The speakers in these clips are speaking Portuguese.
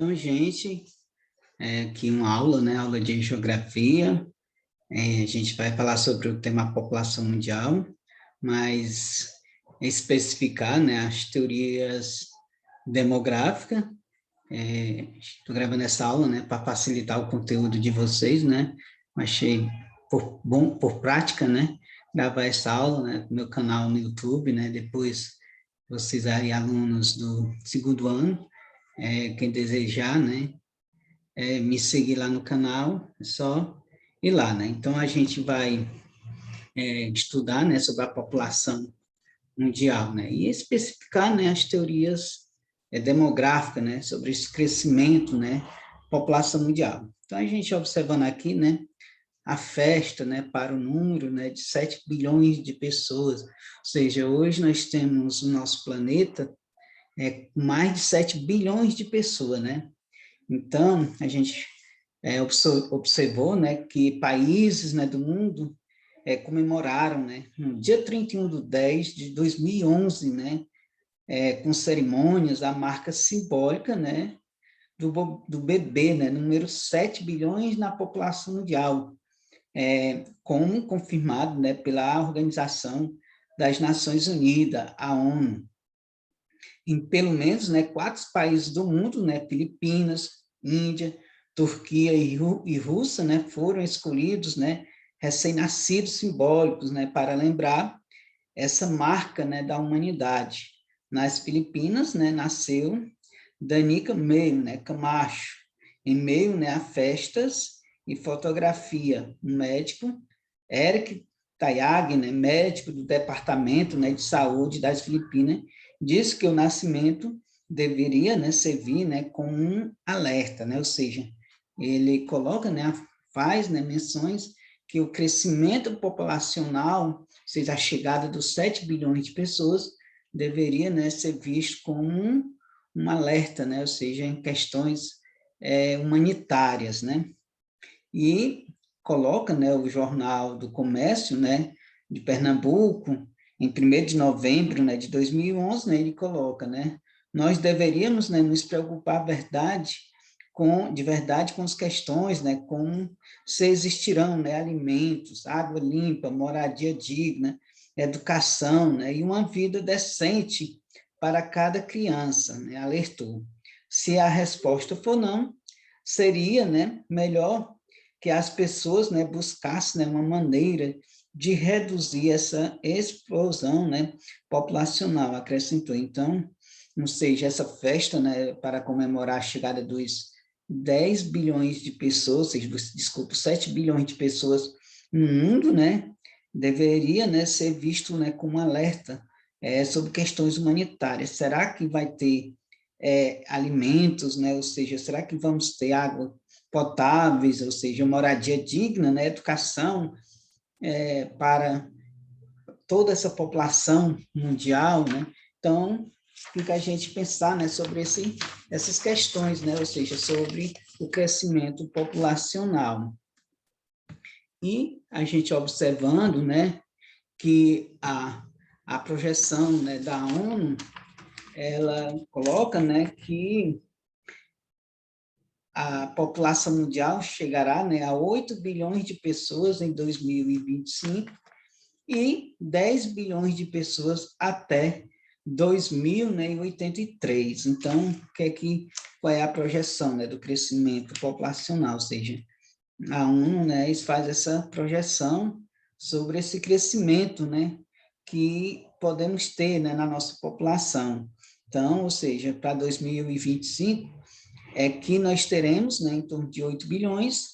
Então, gente, aqui uma aula, né? Aula de geografia. A gente vai falar sobre o tema população mundial, mas especificar, né, as teorias demográficas. Estou gravando essa aula, né, para facilitar o conteúdo de vocês, né? Achei por prática, né, gravar essa aula, né, no meu canal no YouTube, né? Depois vocês aí, alunos do segundo ano, quem desejar, né, me seguir lá no canal, é só ir lá, né? Então, a gente vai estudar, né, sobre a população mundial, né, e especificar, né, as teorias demográficas, né, sobre esse crescimento, né, população mundial. Então, a gente observando aqui, né, a festa, né, para o número, né, de 7 bilhões de pessoas, ou seja, hoje nós temos o nosso planeta mais de 7 bilhões de pessoas, né? Então, a gente observou, né, que países, né, do mundo comemoraram, né, no dia 31 de 10 de 2011, né, com cerimônias, a marca simbólica, né, do bebê, né, número 7 bilhões na população mundial, como confirmado, né, pela Organização das Nações Unidas, a ONU. Em pelo menos, né, 4 países do mundo, né, Filipinas, Índia, Turquia e Rússia, né, foram escolhidos, né, recém-nascidos simbólicos, né, para lembrar essa marca, né, da humanidade. Nas Filipinas, né, nasceu Danica Meio, né, Camacho, em meio, né, a festas e fotografia. Um médico, Eric Tayag, né, médico do Departamento, né, de Saúde das Filipinas, disse que o nascimento deveria, né, servir, né, como um alerta, né, ou seja, ele coloca, né, faz, né, menções que o crescimento populacional, ou seja, a chegada dos 7 bilhões de pessoas, deveria, né, ser visto como um alerta, né, ou seja, em questões humanitárias, né, e coloca, né, o Jornal do Comércio, né, de Pernambuco, em 1º de novembro, né, de 2011, né, ele coloca, né, nós deveríamos, né, nos preocupar de verdade com as questões, né, como se existirão, né, alimentos, água limpa, moradia digna, educação, né, e uma vida decente para cada criança, né, alertou. Se a resposta for não, seria, né, melhor que as pessoas, né, buscassem, né, uma maneira de reduzir essa explosão, né, populacional, acrescentou. Então, não seja essa festa, né, para comemorar a chegada dos 10 bilhões de pessoas, desculpa, 7 bilhões de pessoas no mundo, né, deveria, né, ser visto, né, como um alerta sobre questões humanitárias. Será que vai ter alimentos, né, ou seja, será que vamos ter água potáveis, ou seja, moradia digna, né, educação para toda essa população mundial, né? Então, fica a gente pensar, né, sobre essas questões, né, ou seja, sobre o crescimento populacional. E a gente observando, né, que a projeção, né, da ONU, ela coloca, né, que a população mundial chegará, né, a 8 bilhões de pessoas em 2025 e 10 bilhões de pessoas até 2083. Então, qual é a projeção, né, do crescimento populacional? Ou seja, a ONU, né, faz essa projeção sobre esse crescimento, né, que podemos ter, né, na nossa população. Então, ou seja, para 2025, que nós teremos, né, em torno de 8 bilhões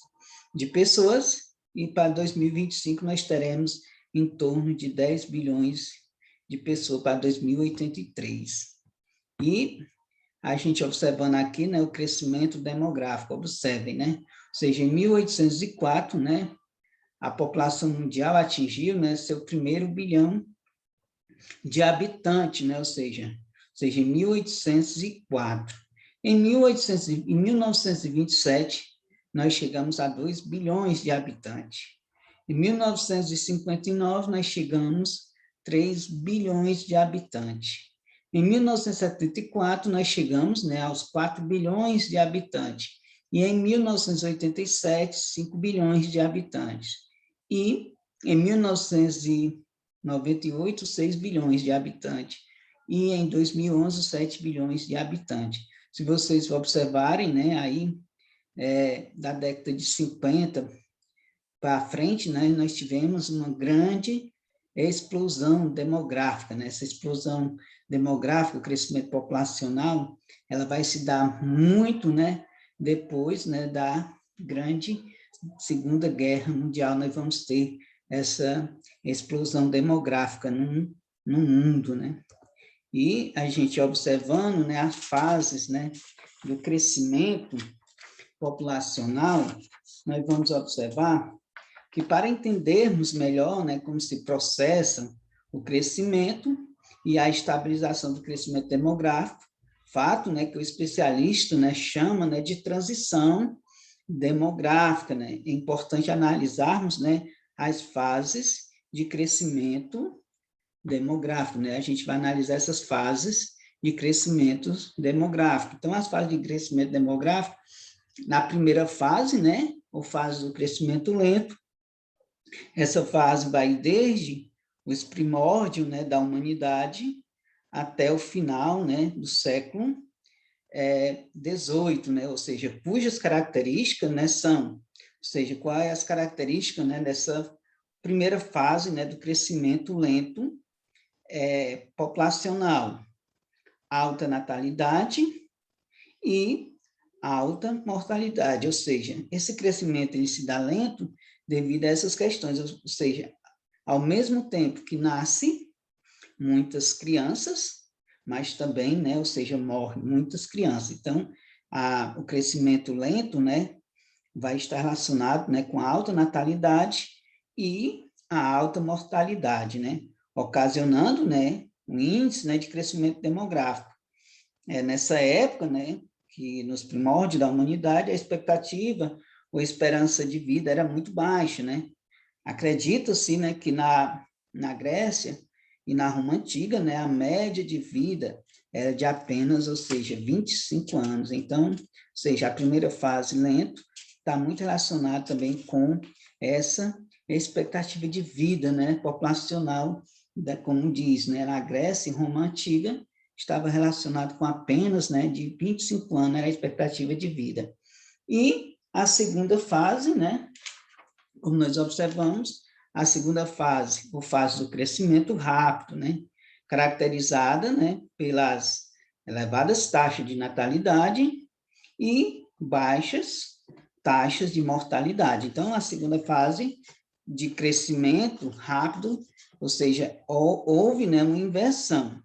de pessoas, e para 2025 nós teremos em torno de 10 bilhões de pessoas para 2083. E a gente observando aqui, né, o crescimento demográfico, observem, né, ou seja, em 1804, né, a população mundial atingiu, né, seu primeiro bilhão de habitantes, né, ou seja, em 1804. Em 1927, nós chegamos a 2 bilhões de habitantes. Em 1959, nós chegamos a 3 bilhões de habitantes. Em 1974, nós chegamos, né, aos 4 bilhões de habitantes. E em 1987, 5 bilhões de habitantes. E em 1998, 6 bilhões de habitantes. E em 2011, 7 bilhões de habitantes. Se vocês observarem, né, aí, da década de 50 para frente, né, nós tivemos uma grande explosão demográfica, né? Essa explosão demográfica, o crescimento populacional, ela vai se dar muito, né, depois, né, da grande Segunda Guerra Mundial, nós vamos ter essa explosão demográfica no mundo, né? E a gente observando, né, as fases, né, do crescimento populacional, nós vamos observar que para entendermos melhor, né, como se processa o crescimento e a estabilização do crescimento demográfico, fato, né, que o especialista, né, chama, né, de transição demográfica, né? É importante analisarmos, né, as fases de crescimento demográfico, né? A gente vai analisar essas fases de crescimento demográfico. Então, as fases de crescimento demográfico, na primeira fase, né, ou fase do crescimento lento, essa fase vai desde os primórdios, né, da humanidade até o final, né, do século XVIII, né, ou seja, cujas características, né, são, ou seja, quais as características, né, dessa primeira fase, né, do crescimento lento populacional, alta natalidade e alta mortalidade, ou seja, esse crescimento ele se dá lento devido a essas questões, ou seja, ao mesmo tempo que nasce muitas crianças, mas também, né, ou seja, morrem muitas crianças. Então, o crescimento lento, né, vai estar relacionado, né, com a alta natalidade e a alta mortalidade, né, ocasionando, né, um índice, né, de crescimento demográfico. Nessa época, né, que nos primórdios da humanidade, a expectativa ou esperança de vida era muito baixa, né? Acredita-se, né, que na Grécia e na Roma Antiga, né, a média de vida era de apenas, ou seja, 25 anos. Então, ou seja, a primeira fase lento está muito relacionada também com essa expectativa de vida, né, populacional, como diz, né, na Grécia e Roma Antiga, estava relacionado com apenas, né, de 25 anos, era a expectativa de vida. E a segunda fase, né, como nós observamos, a segunda fase, a fase do crescimento rápido, né, caracterizada, né, pelas elevadas taxas de natalidade e baixas taxas de mortalidade. Então, a segunda fase de crescimento rápido, ou seja, houve, né, uma inversão.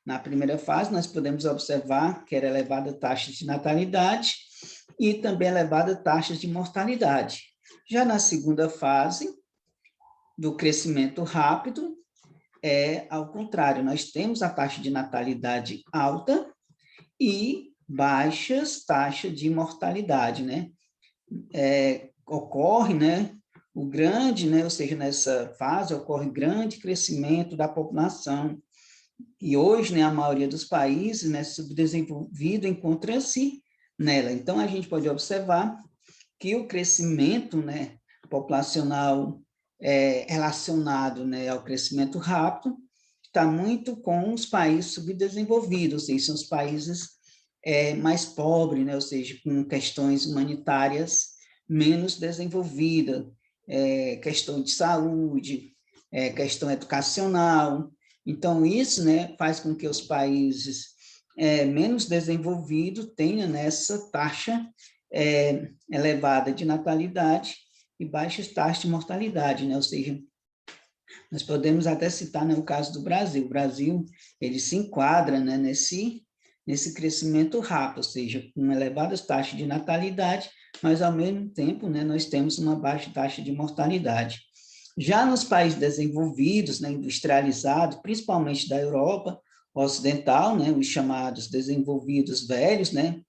Na primeira fase, nós podemos observar que era elevada taxa de natalidade e também elevada taxa de mortalidade. Já na segunda fase do crescimento rápido, ao contrário, nós temos a taxa de natalidade alta e baixas taxas de mortalidade, né? Ocorre, né, o grande, né, ou seja, nessa fase ocorre grande crescimento da população. E hoje, né, a maioria dos países, né, subdesenvolvido encontra-se nela. Então, a gente pode observar que o crescimento, né, populacional relacionado, né, ao crescimento rápido está muito com os países subdesenvolvidos, ou seja, são os países mais pobres, né, ou seja, com questões humanitárias menos desenvolvidas, questão de saúde, questão educacional. Então, isso, né, faz com que os países menos desenvolvidos tenham nessa taxa elevada de natalidade e baixas taxas de mortalidade, né? Ou seja, nós podemos até citar, né, o caso do Brasil. O Brasil, ele se enquadra, né, nesse crescimento rápido, ou seja, com elevadas taxas de natalidade, mas, ao mesmo tempo, né, nós temos uma baixa taxa de mortalidade. Já nos países desenvolvidos, né, industrializados, principalmente da Europa Ocidental, né, os chamados desenvolvidos velhos, né,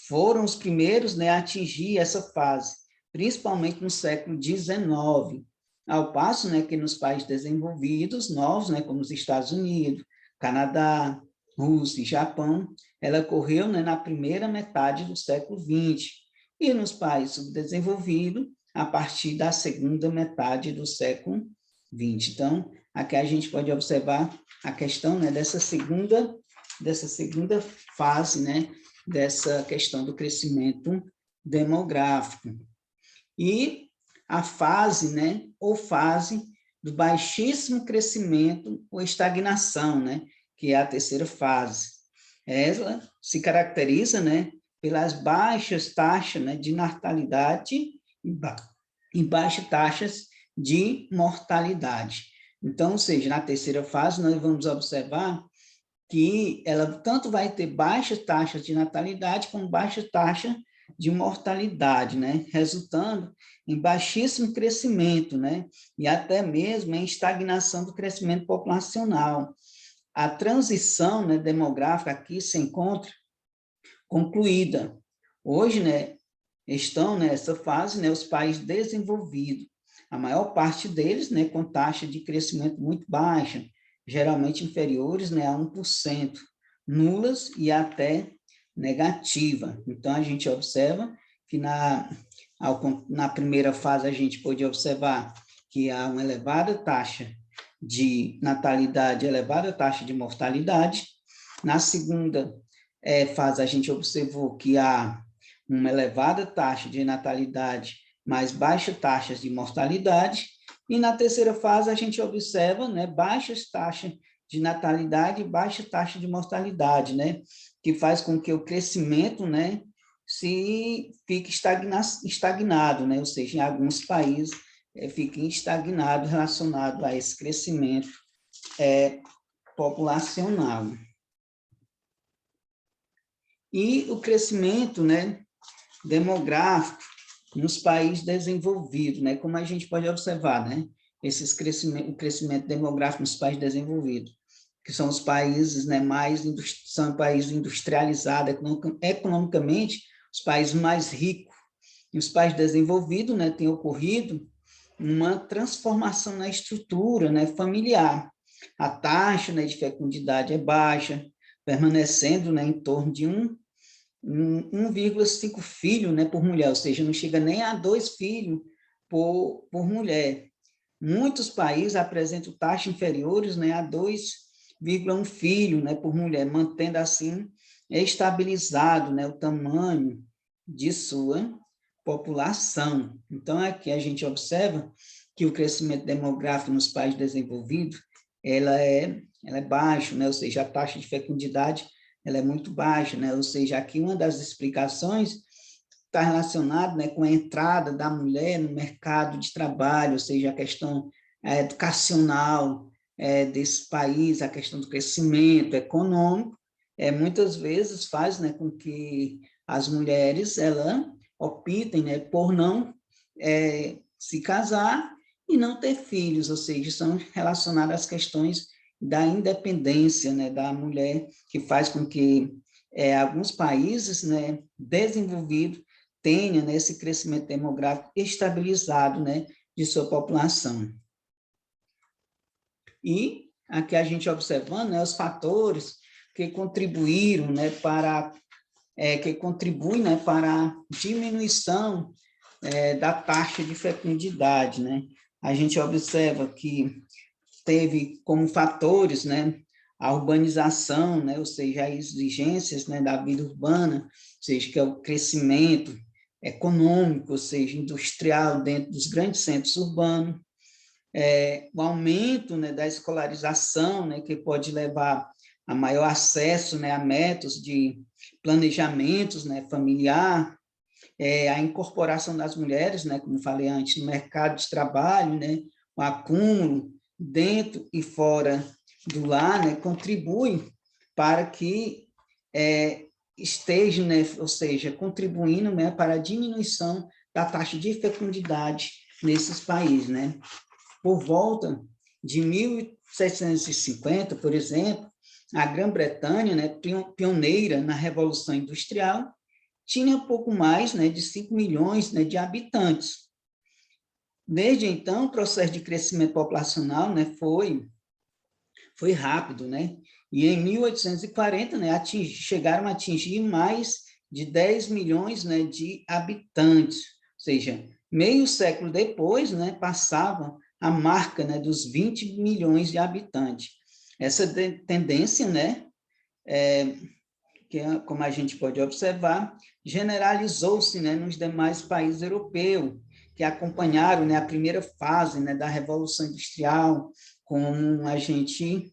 foram os primeiros, né, a atingir essa fase, principalmente no século XIX, ao passo, né, que nos países desenvolvidos novos, né, como os Estados Unidos, Canadá, Rússia e Japão, ela ocorreu, né, na primeira metade do século XX, e nos países subdesenvolvidos, a partir da segunda metade do século XX. Então, aqui a gente pode observar a questão, né, dessa segunda fase, né, dessa questão do crescimento demográfico. E a fase, né, ou fase do baixíssimo crescimento ou estagnação, né, que é a terceira fase. Ela se caracteriza, né, pelas baixas taxas, né, de natalidade e baixas taxas de mortalidade. Então, ou seja, na terceira fase, nós vamos observar que ela tanto vai ter baixas taxas de natalidade como baixa taxa de mortalidade, né? Resultando em baixíssimo crescimento, né? E até mesmo em estagnação do crescimento populacional. A transição, né, demográfica aqui se encontra concluída. Hoje, né, estão nessa fase, né, os países desenvolvidos. A maior parte deles, né, com taxa de crescimento muito baixa, geralmente inferiores, né, a 1%, nulas e até negativa. Então, a gente observa que na primeira fase a gente pode observar que há uma elevada taxa de natalidade, elevada taxa de mortalidade. Na segunda fase, a gente observou que há uma elevada taxa de natalidade, mas baixas taxas de mortalidade. E na terceira fase, a gente observa, né, baixas taxas de natalidade e baixa taxa de mortalidade, né, que faz com que o crescimento, né, se fique estagnado, né, ou seja, em alguns países fiquem estagnados relacionado a esse crescimento populacional. E o crescimento, né, demográfico nos países desenvolvidos, né, como a gente pode observar, né, o crescimento demográfico nos países desenvolvidos, que são os países, né, são países industrializados economicamente, os países mais ricos. E os países desenvolvidos, né, tem ocorrido uma transformação na estrutura, né, familiar. A taxa, né, de fecundidade é baixa, permanecendo, né, em torno de 1,5 filho, né, por mulher, ou seja, não chega nem a 2 filhos por mulher. Muitos países apresentam taxas inferiores, né, a 2,1 filho, né, por mulher, mantendo assim estabilizado, né, o tamanho de sua população. Então, aqui a gente observa que o crescimento demográfico nos países desenvolvidos, ela é baixo, né, ou seja, a taxa de fecundidade ela é muito baixa, né? Ou seja, aqui uma das explicações está relacionada, né, com a entrada da mulher no mercado de trabalho, ou seja, a questão educacional desse país, a questão do crescimento econômico, muitas vezes faz, né, com que as mulheres optem, né, por não se casar e não ter filhos, ou seja, são relacionadas às questões da independência, né, da mulher, que faz com que alguns países, né, desenvolvidos tenham, né, esse crescimento demográfico estabilizado, né, de sua população. E aqui a gente observando, né, os fatores que contribuíram, né, que contribuem, né, para a diminuição da taxa de fecundidade, né? A gente observa que teve como fatores, né, a urbanização, né, ou seja, as exigências, né, da vida urbana, ou seja, que é o crescimento econômico, ou seja, industrial dentro dos grandes centros urbanos, o aumento, né, da escolarização, né, que pode levar a maior acesso, né, a métodos de planejamentos, né, familiar, a incorporação das mulheres, né, como falei antes, no mercado de trabalho, né, o acúmulo dentro e fora do lar, né, contribui para que esteja, né, ou seja, contribuindo, né, para a diminuição da taxa de fecundidade nesses países, né. Por volta de 1750, por exemplo, a Grã-Bretanha, né, pioneira na Revolução Industrial, tinha pouco mais, né, de 5 milhões, né, de habitantes. Desde então, o processo de crescimento populacional, né, foi rápido, né, E em 1840, né, chegaram a atingir mais de 10 milhões, né, de habitantes, ou seja, meio século depois, né, passavam a marca, né, dos 20 milhões de habitantes. Essa tendência, né, que, como a gente pode observar, generalizou-se, né, nos demais países europeus, que acompanharam, né, a primeira fase, né, da Revolução Industrial, como a gente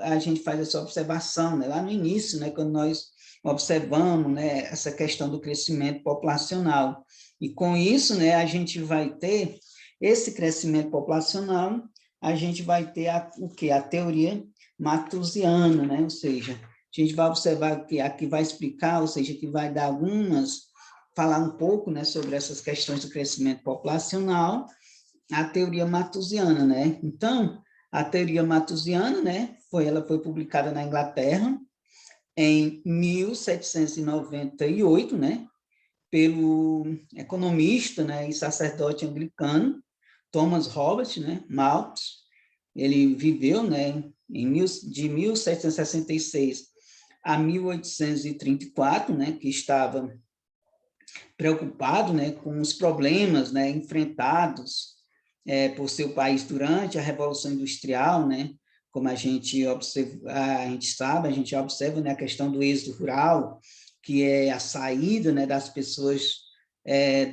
a gente faz essa observação, né, lá no início, né, quando nós observamos, né, essa questão do crescimento populacional. E com isso, né, a gente vai ter esse crescimento populacional, a gente vai ter o que? A teoria malthusiana, né, ou seja, a gente vai observar que aqui vai explicar, ou seja, que vai dar falar um pouco, né, sobre essas questões do crescimento populacional, a teoria malthusiana, né? Então, a teoria malthusiana, né, ela foi publicada na Inglaterra em 1798, né, pelo economista, né, e sacerdote anglicano Thomas Robert, né, Malthus. Ele viveu, né, de 1766 a 1834, né, que estava preocupado, né, com os problemas, né, enfrentados por seu país durante a Revolução Industrial, né, como a gente sabe, a gente observa, né, a questão do êxodo rural, que é a saída, né, das pessoas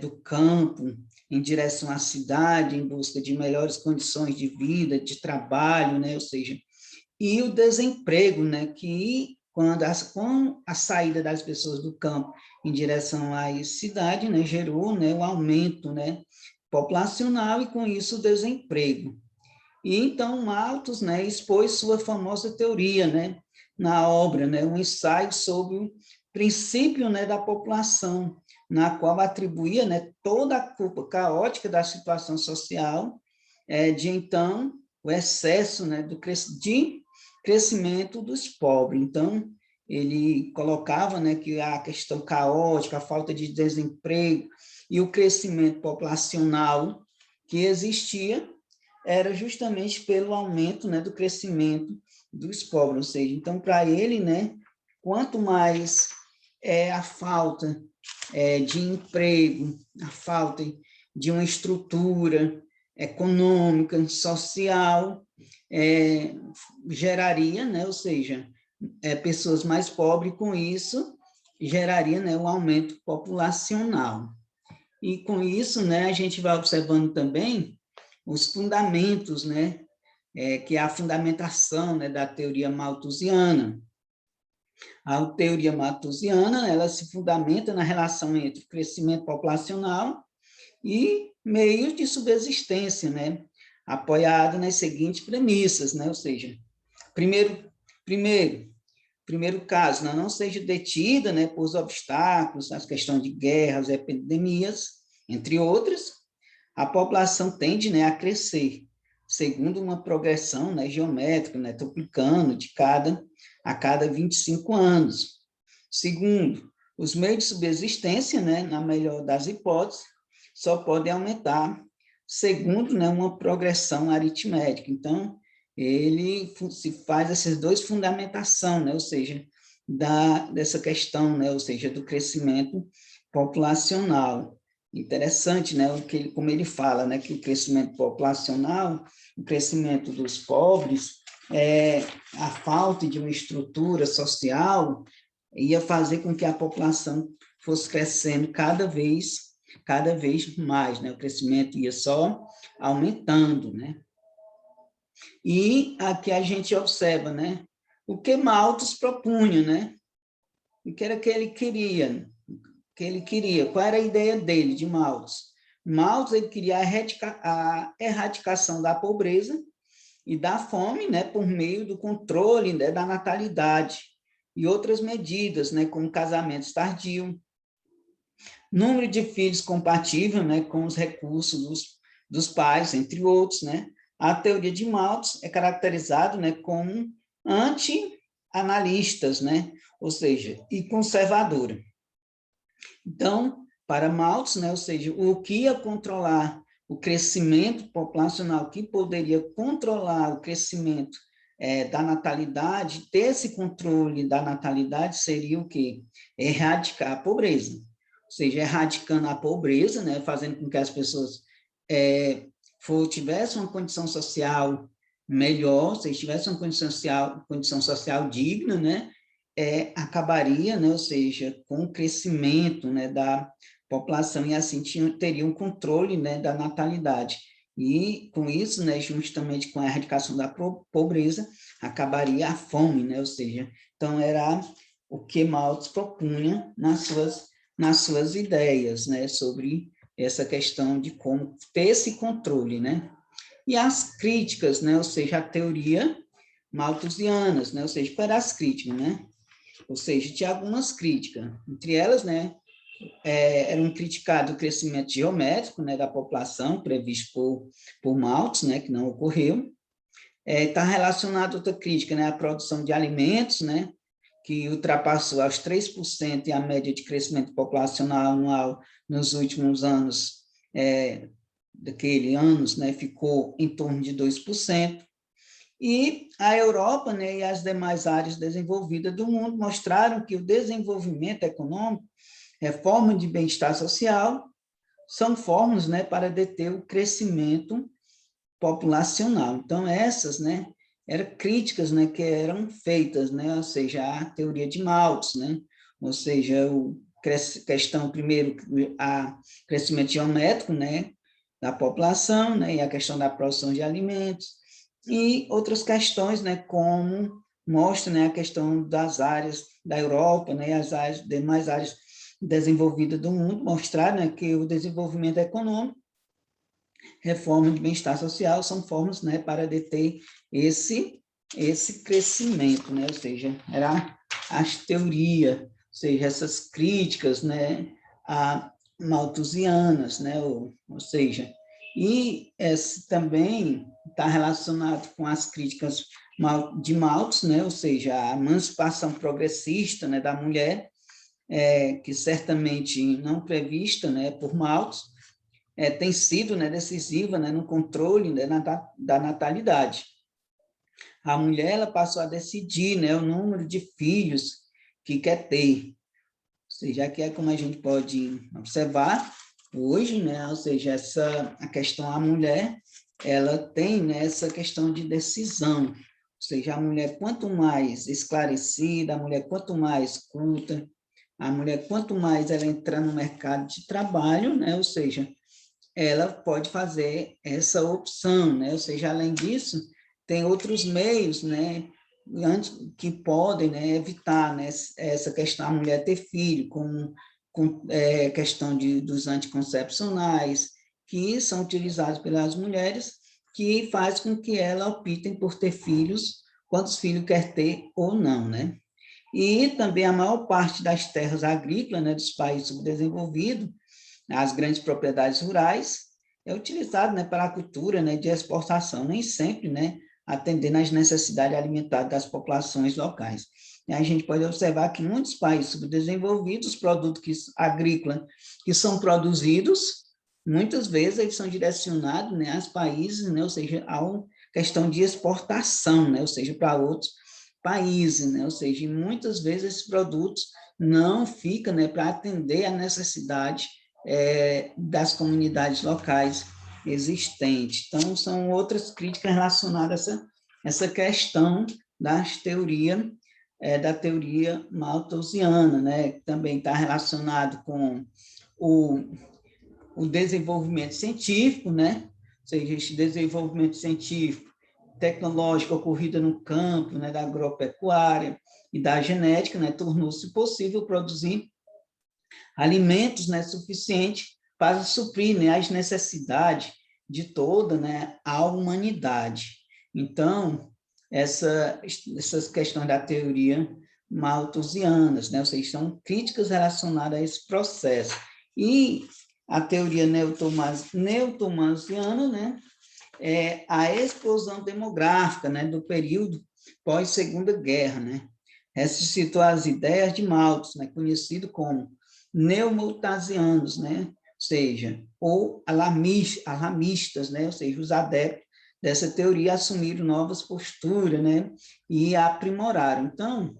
do campo em direção à cidade, em busca de melhores condições de vida, de trabalho, né, ou seja, e o desemprego, né, que com a saída das pessoas do campo em direção à cidade, né, gerou, né, o aumento, né, populacional e com isso o desemprego. E então Malthus, né, expôs sua famosa teoria, né, na obra, né, um ensaio sobre o princípio, né, da população, na qual atribuía, né, toda a culpa caótica da situação social, de então o excesso, né, de crescimento dos pobres. Então, ele colocava, né, que a questão caótica, a falta de desemprego e o crescimento populacional que existia era justamente pelo aumento, né, do crescimento dos pobres, ou seja, então, para ele, né, quanto mais a falta de emprego, a falta de uma estrutura econômica, social, geraria, né, ou seja, pessoas mais pobres, com isso, geraria, né, um aumento populacional. E com isso, né, a gente vai observando também os fundamentos, né, que é a fundamentação, né, da teoria malthusiana. A teoria malthusiana, ela se fundamenta na relação entre o crescimento populacional e meios de subsistência, né, apoiado nas seguintes premissas, né, ou seja, primeiro caso, não seja detida, né, por obstáculos, as questões de guerras, epidemias, entre outras, a população tende, né, a crescer, segundo uma progressão, né, geométrica, né, triplicando a cada 25 anos. Segundo, os meios de subsistência, né, na melhor das hipóteses, só podem aumentar segundo, né, uma progressão aritmética. Então, ele se faz essas duas fundamentações, né, ou seja, dessa questão, né, ou seja, do crescimento populacional. Interessante, né, como ele fala, né, que o crescimento populacional, o crescimento dos pobres, a falta de uma estrutura social ia fazer com que a população fosse crescendo cada vez mais, né, o crescimento ia só aumentando, né. E aqui a gente observa, né, o que Malthus propunha, né, o que era que ele queria, qual era a ideia dele, de Malthus? Malthus, ele queria a erradicação da pobreza e da fome, né, por meio do controle, né, da natalidade e outras medidas, né, como casamentos tardios, número de filhos compatível, né, com os recursos dos pais, entre outros, né. A teoria de Malthus é caracterizada, né, como anti-analistas, né, ou seja, e conservadora. Então, para Malthus, né, ou seja, o que ia controlar o crescimento populacional, que poderia controlar o crescimento da natalidade, ter esse controle da natalidade seria o quê? Erradicar a pobreza. Ou seja, erradicando a pobreza, né, fazendo com que as pessoas tivessem uma condição social melhor, se tivesse uma condição social digna, né, acabaria, né, ou seja, com o crescimento, né, da população, e assim teria um controle, né, da natalidade. E com isso, né, justamente com a erradicação da pobreza, acabaria a fome, né, ou seja, então era o que Malthus propunha nas suas ideias, né, sobre essa questão de como ter esse controle, né. E as críticas, né, ou seja, a teoria malthusianas, né, ou seja, para as críticas, né, ou seja, tinha algumas críticas, entre elas, né, era um criticado o crescimento geométrico, né, da população, previsto por Malthus, né, que não ocorreu. Está relacionado a outra crítica, né, a produção de alimentos, né, que ultrapassou aos 3% e a média de crescimento populacional anual nos últimos anos, daquele anos, né, ficou em torno de 2%. E a Europa, né, e as demais áreas desenvolvidas do mundo mostraram que o desenvolvimento econômico, forma de bem-estar social, são formas, né, para deter o crescimento populacional. Então, essas, né, eram críticas, né, que eram feitas, né, ou seja, a teoria de Malthus, né, ou seja, questão, primeiro, a crescimento geométrico, né, da população, né, e a questão da produção de alimentos, e outras questões, né, como mostra, né, a questão das áreas da Europa, né, as demais áreas desenvolvidas do mundo, mostrar, né, que o desenvolvimento econômico, reforma de bem-estar social são formas, né, para deter esse crescimento, né, ou seja, era as teorias, ou seja, essas críticas, né, malthusianas, né, ou seja, e esse também está relacionado com as críticas de Malthus, né, ou seja, a emancipação progressista, né, da mulher, que certamente não prevista, né, por Malthus, tem sido, né, decisiva, né, no controle, né, da natalidade. A mulher ela passou a decidir, né, o número de filhos que quer ter. Ou seja, que é como a gente pode observar hoje, né, ou seja, a questão a mulher, ela tem, né, essa questão de decisão. Ou seja, a mulher quanto mais esclarecida, a mulher quanto mais culta, a mulher quanto mais ela entrar no mercado de trabalho, né, ou seja, ela pode fazer essa opção, né? Ou seja, além disso, tem outros meios, né, que podem, né, evitar, né, essa questão a mulher ter filho, como questão dos anticoncepcionais, que são utilizados pelas mulheres, que faz com que elas optem por ter filhos, quantos filhos quer ter ou não, né? E também a maior parte das terras agrícolas, né, dos países subdesenvolvidos, as grandes propriedades rurais, é utilizado, né, para a cultura, né, de exportação, nem sempre, né, atendendo às necessidades alimentares das populações locais. E a gente pode observar que em muitos países subdesenvolvidos, os produtos agrícolas que são produzidos, muitas vezes eles são direcionados, né, aos países, né, ou seja, a uma questão de exportação, né, ou seja, para outros países, né, ou seja, muitas vezes esses produtos não ficam, né, para atender a necessidade das comunidades locais existentes. Então, são outras críticas relacionadas a essa questão das teorias, da teoria malthusiana, né? Que também está relacionado com o desenvolvimento científico, né? Ou seja, esse desenvolvimento científico, tecnológico ocorrido no campo, né, da agropecuária e da genética, né, tornou-se possível produzir alimentos, né, suficientes para suprir, né, as necessidades de toda, né, a humanidade. Então, essas questões da teoria malthusianas, né, ou seja, são críticas relacionadas a esse processo. E a teoria neo-tomasiana, né, é a explosão demográfica, né, do período pós-Segunda Guerra, né, ressuscitou as ideias de Malthus, né, conhecido como neomalthusianos, né, ou seja, ou alarmistas, né, ou seja, os adeptos dessa teoria assumiram novas posturas, né, e aprimoraram. Então,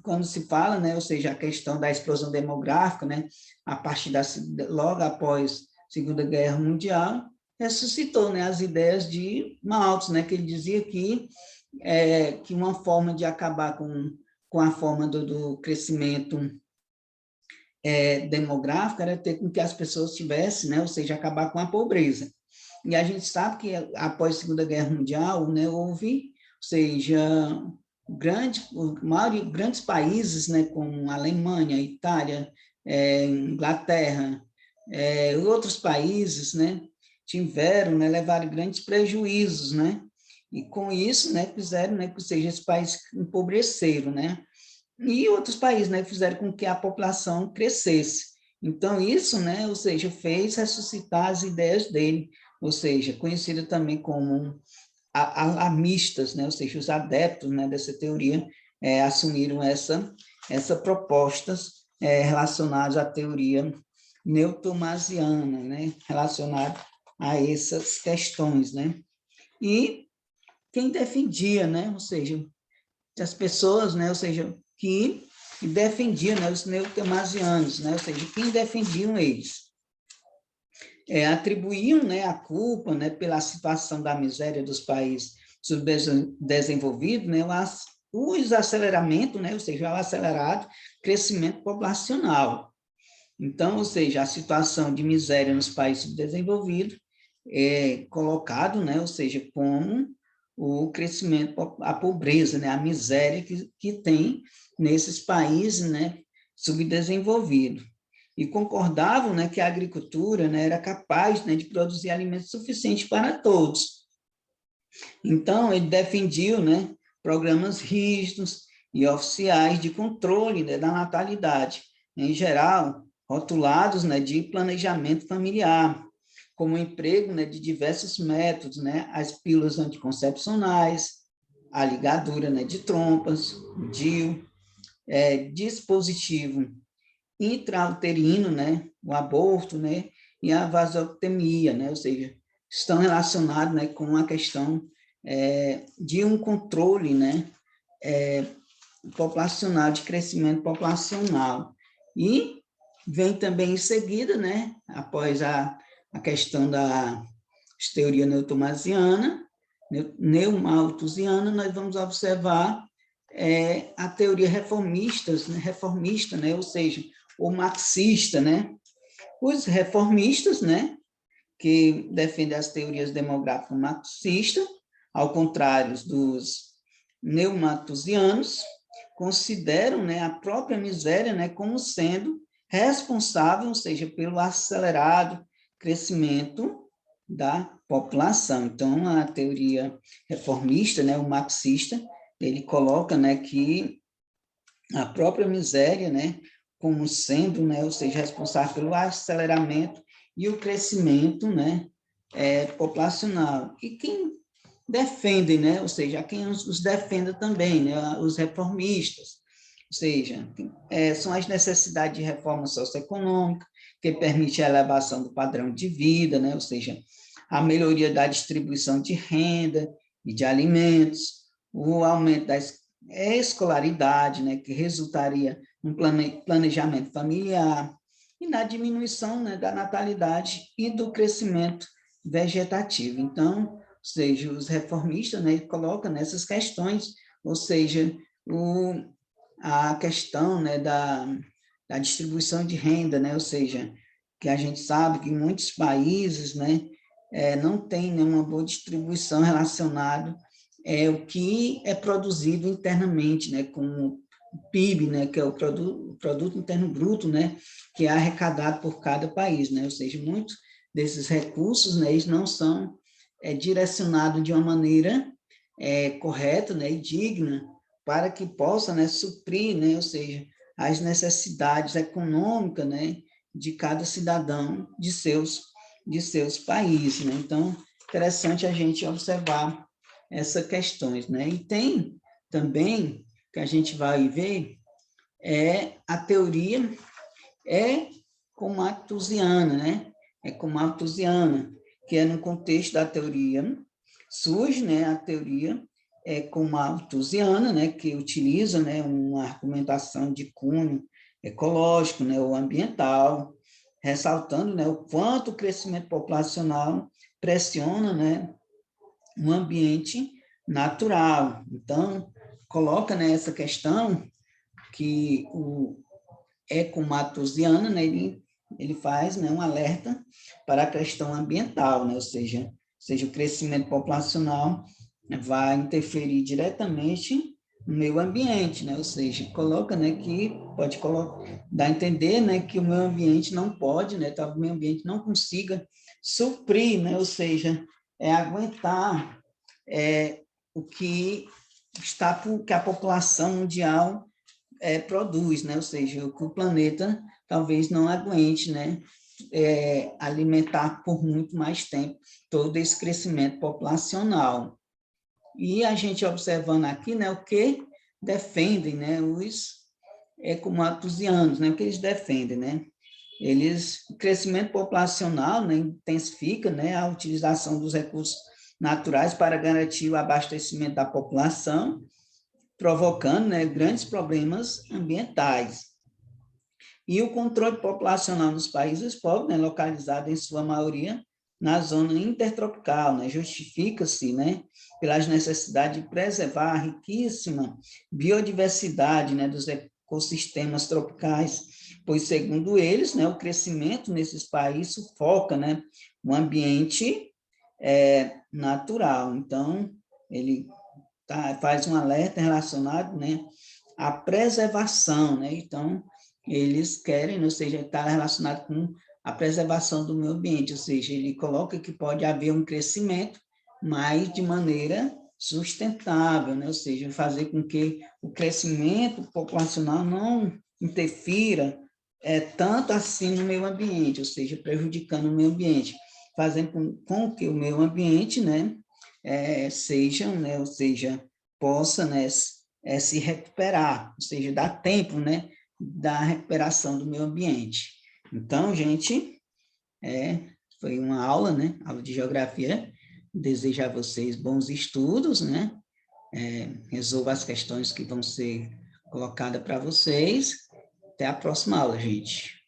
quando se fala, né, ou seja, a questão da explosão demográfica, né, a partir logo após a Segunda Guerra Mundial, ressuscitou, né, as ideias de Malthus, né, que ele dizia que uma forma de acabar com a forma do crescimento demográfico era ter com que as pessoas tivessem, né, ou seja, acabar com a pobreza. E a gente sabe que após a Segunda Guerra Mundial, né, houve, ou seja, grandes países, né, como a Alemanha, a Itália, Inglaterra, outros países, né, levaram grandes prejuízos, né, e com isso, né, fizeram, né, que seja, esses países empobreceram, né, e outros países, né, fizeram com que a população crescesse. Então, isso, né, ou seja, fez ressuscitar as ideias dele, ou seja, conhecido também como alarmistas, né, ou seja, os adeptos, né, dessa teoria assumiram essa propostas relacionadas à teoria neo-tomasiana, né, relacionada a essas questões, né. E quem defendia, né, ou seja, as pessoas, né, ou seja, que defendiam, né, os neo-tomasianos, né, ou seja, quem defendiam eles. Atribuíam, né, a culpa, né, pela situação da miséria dos países subdesenvolvidos, né, o desaceleramento, né, ou seja, o acelerado crescimento populacional. Então, ou seja, a situação de miséria nos países subdesenvolvidos é colocado, né, ou seja, como o crescimento, a pobreza, né, a miséria que tem nesses países, né, subdesenvolvidos. E concordavam, né, que a agricultura, né, era capaz, né, de produzir alimentos suficientes para todos. Então, ele defendiu, né, programas rígidos e oficiais de controle, né, da natalidade, em geral, rotulados, né, de planejamento familiar, como o emprego, né, de diversos métodos, né, as pílulas anticoncepcionais, a ligadura, né, de trompas, o DIU, dispositivo intrauterino, né, o aborto, né, e a vasectomia, né, ou seja, estão relacionados, né, com a questão de um controle, né, populacional, de crescimento populacional. E vem também em seguida, né, após a questão da teoria neo-tomasiana, neo-malthusiana, nós vamos observar a teoria reformista, né, ou seja, o marxista, né, os reformistas, né, que defendem as teorias demográficas marxistas, ao contrário dos neo-malthusianos, consideram, né, a própria miséria, né, como sendo responsável, ou seja, pelo acelerado crescimento da população. Então, a teoria reformista, né, o marxista, ele coloca, né, que a própria miséria, né, como sendo, né, ou seja, responsável pelo aceleramento e o crescimento, né, populacional. E quem defende, né, ou seja, quem os defende também, né, os reformistas, ou seja, são as necessidades de reforma socioeconômica, que permite a elevação do padrão de vida, né, ou seja, a melhoria da distribuição de renda e de alimentos, o aumento da escolaridade, né, que resultaria num planejamento familiar, e na diminuição, né, da natalidade e do crescimento vegetativo. Então, ou seja, os reformistas, né, colocam nessas questões, ou seja, a questão, né, da distribuição de renda, né, ou seja, que a gente sabe que em muitos países, né, não tem nenhuma boa distribuição relacionada o que é produzido internamente, né, com o PIB, né, que é o produto interno bruto, né, que é arrecadado por cada país, né, ou seja, muitos desses recursos, né, eles não são direcionados de uma maneira correta, né, e digna para que possa, né, suprir, né, ou seja, as necessidades econômicas, né, de cada cidadão de seus países, né? Então, interessante a gente observar essas questões, né? E tem também, que a gente vai ver, a teoria comalthusiana, né? Comalthusiana, que é no contexto da teoria surge, né, a teoria com malthusiana, né, que utiliza, né, uma argumentação de cunho ecológico, né, ou ambiental, ressaltando, né, o quanto o crescimento populacional pressiona, né, um ambiente natural. Então, coloca, né, essa questão que o ecomalthusiano, né, ele faz, né, um alerta para a questão ambiental, né, ou seja, o crescimento populacional vai interferir diretamente no meio ambiente, né, ou seja, coloca, né, que pode dar a entender, né, que o meio ambiente não pode, né, talvez o meio ambiente não consiga suprir, né, ou seja, aguentar o que que a população mundial produz, né? Ou seja, o que o planeta talvez não aguente, né? Alimentar por muito mais tempo todo esse crescimento populacional. E a gente observando aqui, né, o que defendem, né, os ecomalthusianos, né, o que eles defendem, né? O crescimento populacional, né, intensifica, né, a utilização dos recursos naturais para garantir o abastecimento da população, provocando, né, grandes problemas ambientais. E o controle populacional nos países pobres, né, localizado em sua maioria na zona intertropical, né, justifica-se, né, pelas necessidades de preservar a riquíssima biodiversidade, né, dos ecossistemas tropicais, pois, segundo eles, né, o crescimento nesses países sufoca, né, o ambiente natural. Então, ele faz um alerta relacionado, né, à preservação, né? Então, eles querem, ou seja, está relacionado com a preservação do meio ambiente, ou seja, ele coloca que pode haver um crescimento, mas de maneira sustentável, né? Ou seja, fazer com que o crescimento populacional não interfira tanto assim no meio ambiente, ou seja, prejudicando o meio ambiente, fazendo com que o meio ambiente, né, sejam, né, ou seja, possa, né, se recuperar, ou seja, dar tempo, né, da recuperação do meio ambiente. Então, gente, foi uma aula, né, aula de geografia. Desejo a vocês bons estudos, né, resolva as questões que vão ser colocadas para vocês. Até a próxima aula, gente.